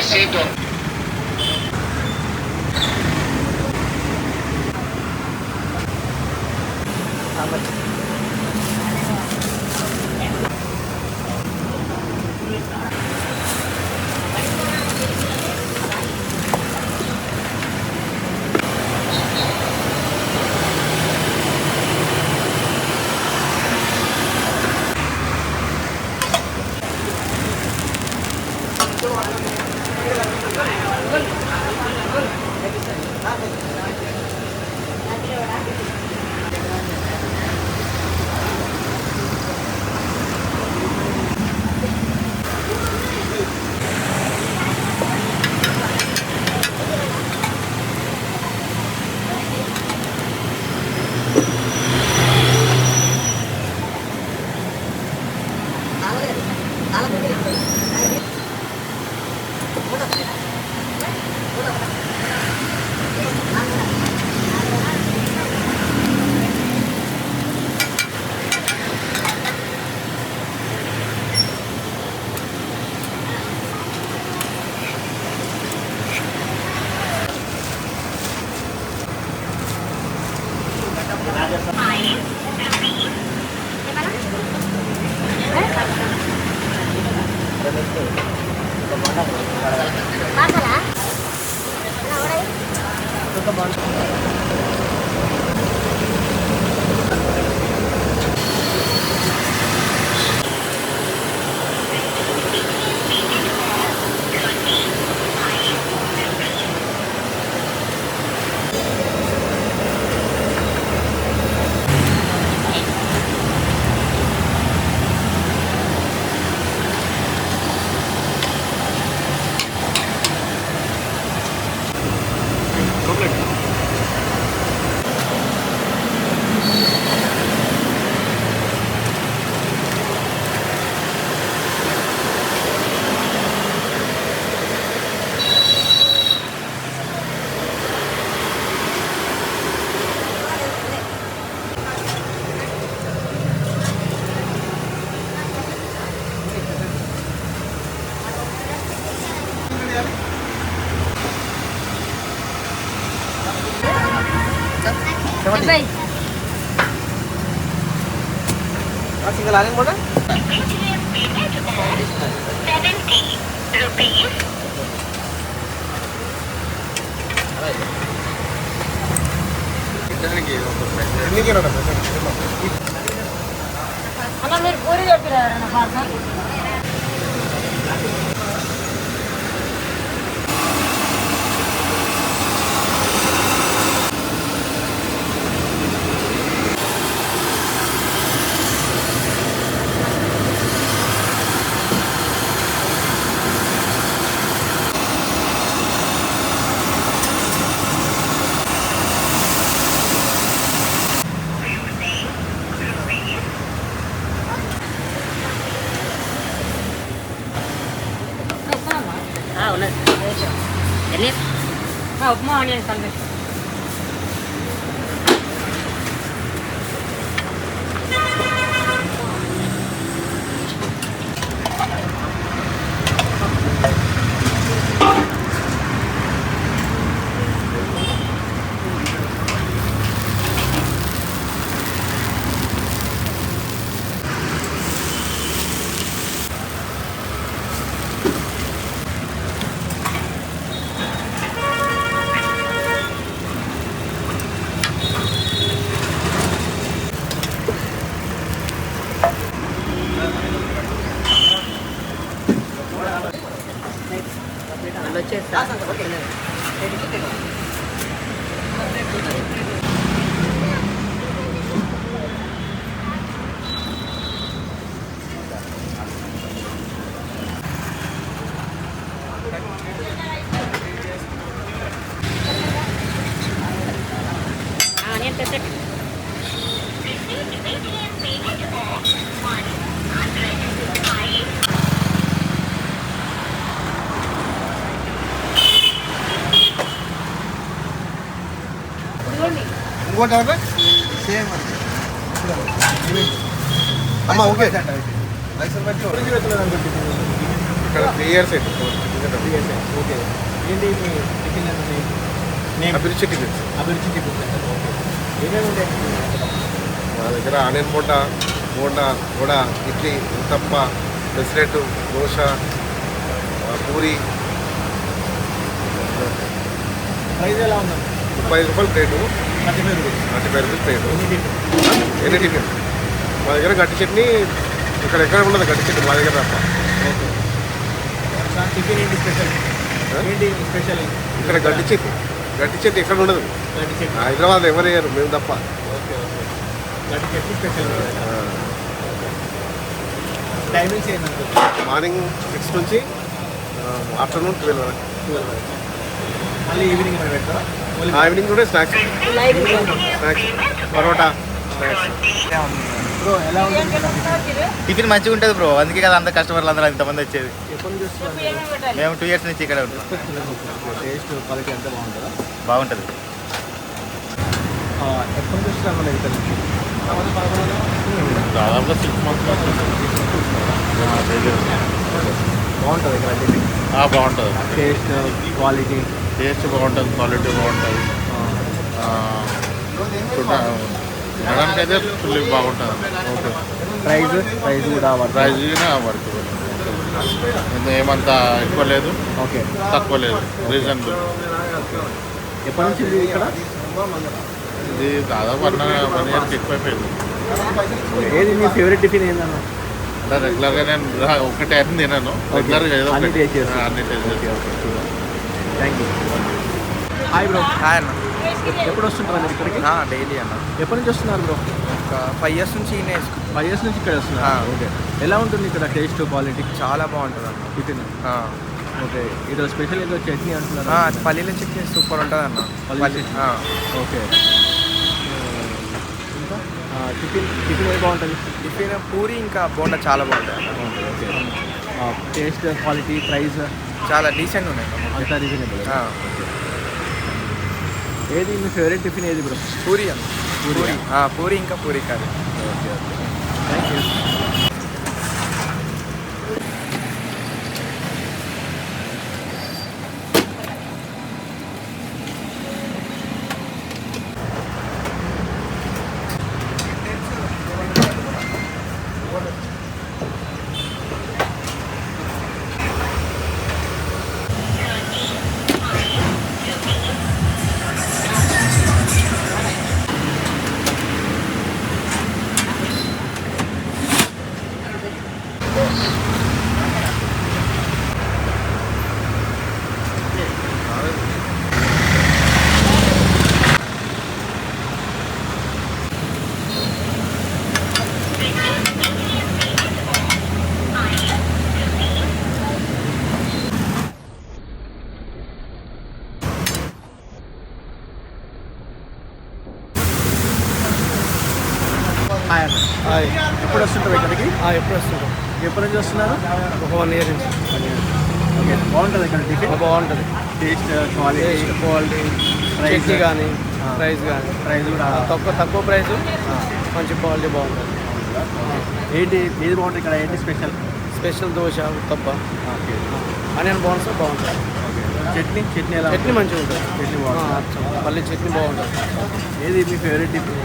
seat on. Single aning mo na? 70 rupees. అలా మీరు పూరి చెప్పారా పార్సల్ ఉప్మా ఆనియన్ కలిపి ఇంకోటి ఎవరు సేమ్ అమ్మా ఓకే లైసెన్స్ బట్టి ఇక్కడ 3 years అయితే 3 years ఏంటి మీ టిఫిన్ నేమ్ అభిరుచి టిఫిన్స్. అభిరుచి టిఫిన్ సెంటర్. ఓకే. ఏమేమి ఉంటాయి మా దగ్గర ఆనియన్ బోండా, వడ, ఇడ్లీ, ఉత్తప్ప, పెసరెట్టు, దోశ, పూరి. ప్రైస్ ఎలా ఉందండి? 35 రూపాయలు ప్లేటు, 35 రూపీస్. 35 rupees plate. ఎన్ని టిఫిన్? ఎన్ని టిఫిన్? మా దగ్గర గట్టి చట్నీ ఎక్కడ ఉండదు, గట్టి చట్నీ మా దగ్గర తప్ప. ఓకే. సార్ టిఫిన్ ఏంటి స్పెషల్? ఏంటి స్పెషల్? ఇక్కడ గట్టి చట్నీ ఎక్కడ ఉండదు. గడ్డి చట్నీ. హైదరాబాద్ ఎవరు వేయరు, మేము తప్ప. Okay okay. గడ్డి చట్నీ స్పెషల్. టైమింగ్స్ ఏంటంటే మార్నింగ్ 6 నుంచి ఆఫ్టర్నూన్ 12 వరకు. 12 వరకు. మళ్ళీ ఈవినింగ్ మనం పెడతారా? ఈవినింగ్ కూడా స్నాక్స్, పరోటా స్నాక్స్. బ్రో ఎలా ఉంది? టిఫిన్ మంచిగా ఉంటుంది బ్రో, అందుకే కదా అంత కస్టమర్లు అందరూ ఇంతమంది వచ్చేది. ఎప్పటి నుంచి వస్తున్నారు? మేము 2 years నుంచి ఇక్కడ ఉంటాం. టేస్ట్ క్వాలిటీ అంతా బాగుంటుందా? బాగుంటుంది. ఎప్పటి నుంచి వస్తున్నారు ఇక్కడ నుంచి? దాదాపుగా 6 months బాగుంటుంది ఇక్కడ టిఫిన్. బాగుంటుంది. టేస్ట్ క్వాలిటీ టేస్ట్ బాగుంటుంది, క్వాలిటీ బాగుంటుంది. తినడానికి అయితే ఫుల్ బాగుంటుంది. ఓకే. ప్రైస్ కూడా ప్రైజ్ వర్క్ ఏమంతా ఎక్కువ లేదు, ఓకే. తక్కువ లేదు, రీజనబుల్. ఎప్పటి నుంచి ఇది ఇక్కడ? ఇది దాదాపు 1 yearకి ఎక్కువైపోయింది. ఏది మీ ఫేవరెట్ టిఫిన్ ఏందన్నా? అంటే రెగ్యులర్గా నేను ఒక టైం తినాను, రెగ్యులర్గా ఏదో అన్ని taste చేస్తాను. అన్ని టేస్ట్ చేస్తాను. Thank you. Hi bro. Hi అన్న. ఎప్పుడు వస్తుంటారు మీరు ఇక్కడికి? డైలీ అన్న. ఎప్పటి నుంచి వస్తున్నారు బ్రో? ఒక 5 years నుంచి ఈయన 5 years నుంచి ఇక్కడ వస్తున్నారు. ఓకే. ఎలా ఉంటుంది ఇక్కడ టేస్ట్ క్వాలిటీ? చాలా బాగుంటుంది అన్న. టిఫిన్. ఓకే. ఈరోజు స్పెషల్ ఏదో చట్నీ అంటున్నారు. పల్లీల చట్నీ సూపర్ ఉంటుంది అన్న. పల్లి చట్నీ. ఓకే. ఇంకా టిఫిన్ ఏది బాగుంటుంది? టిఫిన్ పూరి ఇంకా బోండా చాలా బాగుంటుంది అన్న. ఓకే. టేస్ట్ క్వాలిటీ ప్రైస్ చాలా డీసెంట్ ఉన్నాయి అన్న. అంతా రీజనబుల్. ఆ, ఏది మీ ఫేవరెట్ టిఫిన్ ఏది బ్రో? పూరి అన్న. పూరి ఇంకా puri curry. Okay okay. Thank you. Hi అన్న. హాయ్. ఎప్పుడు వస్తుంటారు ఇక్కడికి? ఎప్పుడు వస్తుంటాం? ఎప్పటి నుంచి వస్తున్నారు? ఒక 1 year నుంచి. ఓకే. బాగుంటుంది ఇక్కడ టిఫిన్? బాగుంటుంది. Taste quality quality, price chutney కానీ, ఆ. ప్రైస్ కానీ, ప్రైస్ కూడా తక్కువ ప్రైస్, మంచి క్వాలిటీ బాగుంటుంది. ఏంటి ఏది బాగుంటుంది ఇక్కడ? ఏంటి special? Special dosa, Uthappa, okay. Onion bones బాగుంటుంది. చట్నీ ఎలా? చట్నీ మంచిగా ఉంటుంది. చట్నీ బాగుంటుంది. మళ్ళీ చట్నీ బాగుంటుంది. ఏది మీ favourite tiffin?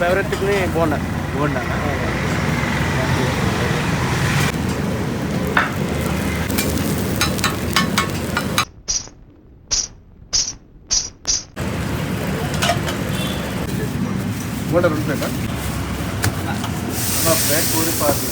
Favourite tiffin bonda. Bonda. Bonda 2 ప్లేటా? Plate puri party